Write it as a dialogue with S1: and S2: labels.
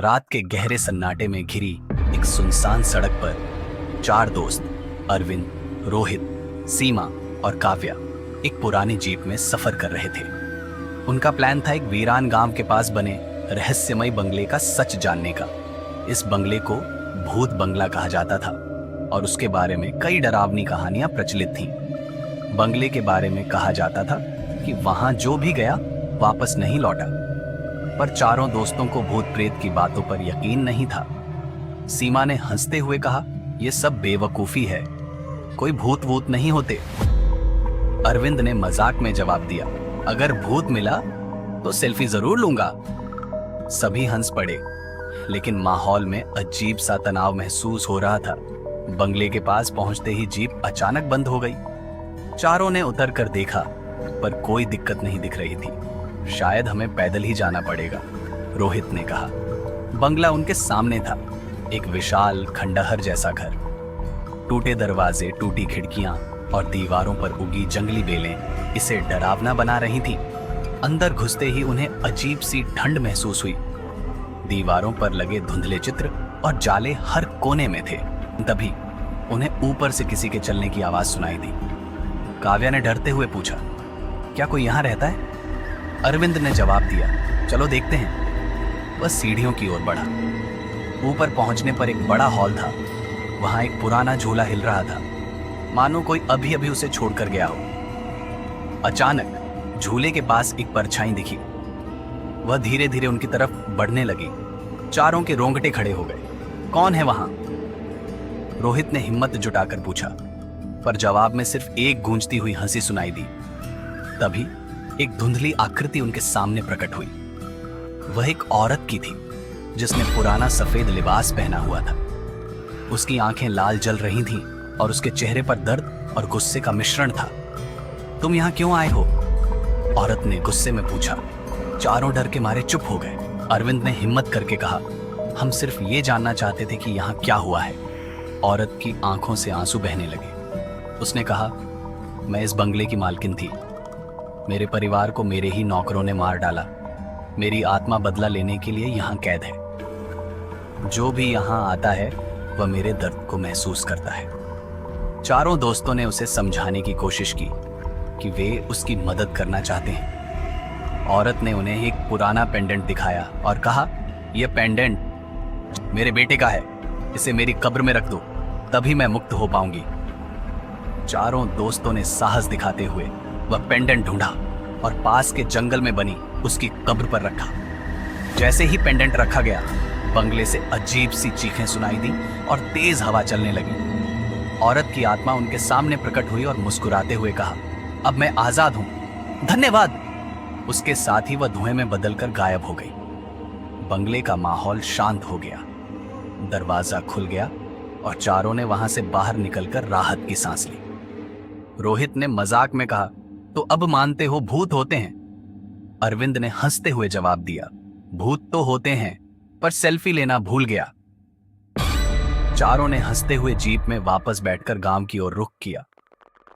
S1: रात के गहरे सन्नाटे में घिरी एक सुनसान सड़क पर चार दोस्त अरविंद, रोहित, सीमा और काव्या एक पुरानी जीप में सफर कर रहे थे। उनका प्लान था एक वीरान गांव के पास बने रहस्यमय बंगले का सच जानने का। इस बंगले को भूत बंगला कहा जाता था और उसके बारे में कई डरावनी कहानियां प्रचलित थीं। बंगले के बारे में कहा जाता था कि वहां जो भी गया वापस नहीं लौटा। पर चारों दोस्तों को भूत प्रेत की बातों पर यकीन नहीं था। सीमा ने हंसते हुए कहा, यह सब बेवकूफी है, कोई भूत वूत नहीं होते। अरविंद ने मजाक में जवाब दिया, अगर भूत मिला तो सेल्फी जरूर लूंगा। सभी हंस पड़े, लेकिन माहौल में अजीब सा तनाव महसूस हो रहा था। बंगले के पास पहुंचते ही जीप अचानक बंद हो गई। चारों ने उतर कर देखा, पर कोई दिक्कत नहीं दिख रही थी। शायद हमें पैदल ही जाना पड़ेगा, रोहित ने कहा। बंगला उनके सामने था, एक विशाल खंडहर जैसा घर। टूटे दरवाजे, टूटी खिड़कियां और दीवारों पर उगी जंगली बेलें इसे डरावना बना रही थी। अंदर घुसते ही उन्हें अजीब सी ठंड महसूस हुई। दीवारों पर लगे धुंधले चित्र और जाले हर कोने में थे। तभी उन्हें ऊपर से किसी के चलने की आवाज सुनाई दी। काव्या ने डरते हुए पूछा, क्या कोई यहाँ रहता है? अरविंद ने जवाब दिया, चलो देखते हैं। वह सीढ़ियों की ओर बढ़ा। ऊपर पहुंचने पर एक बड़ा हॉल था। वहां एक पुराना झूला हिल रहा था, मानो कोई अभी अभी उसे छोड़कर गया हो। अचानक झूले के पास एक परछाई दिखी। वह धीरे धीरे उनकी तरफ बढ़ने लगी। चारों के रोंगटे खड़े हो गए। कौन है वहां? रोहित ने हिम्मत जुटाकर पूछा, पर जवाब में सिर्फ एक गूंजती हुई हंसी सुनाई दी। तभी एक धुंधली आकृति उनके सामने प्रकट हुई। वह एक औरत की थी, जिसने पुराना सफेद लिबास पहना हुआ था। उसकी आंखें लाल जल रही थीं और उसके चेहरे पर दर्द और गुस्से का मिश्रण था। तुम यहाँ क्यों आए हो? औरत ने गुस्से में पूछा। चारों डर के मारे चुप हो गए। अरविंद ने हिम्मत करके कहा, हम सिर्फ ये जानना चाहते थे कि यहाँ क्या हुआ है। औरत की आंखों से आंसू बहने लगे। उसने कहा, मैं इस बंगले की मालकिन थी। मेरे परिवार को मेरे ही नौकरों ने मार डाला। मेरी आत्मा बदला लेने के लिए यहाँ कैद है। जो भी यहाँ आता है वह मेरे दर्द को महसूस करता है। चारों दोस्तों ने उसे समझाने की कोशिश की कि वे उसकी मदद करना चाहते हैं। औरत ने उन्हें एक पुराना पेंडेंट दिखाया और कहा, यह पेंडेंट मेरे बेटे का है, इसे मेरी कब्र में रख दो, तभी मैं मुक्त हो पाऊंगी। चारों दोस्तों ने साहस दिखाते हुए वह पेंडेंट ढूंढा और पास के जंगल में बनी उसकी कब्र पर रखा। जैसे ही पेंडेंट रखा गया, बंगले से अजीब सी चीखें सुनाई दी और तेज हवा चलने लगी। औरत की आत्मा उनके सामने प्रकट हुई और मुस्कुराते हुए कहा, अब मैं आजाद हूं, धन्यवाद। उसके साथ ही वह धुएं में बदलकर गायब हो गई। बंगले का माहौल शांत हो गया। दरवाजा खुल गया और चारों ने वहां से बाहर निकलकर राहत की सांस ली। रोहित ने मजाक में कहा, तो अब मानते हो भूत होते हैं? अरविंद ने हंसते हुए जवाब दिया, भूत तो होते हैं, पर सेल्फी लेना भूल गया। चारों ने हंसते हुए जीप में वापस बैठकर गांव की ओर रुख किया।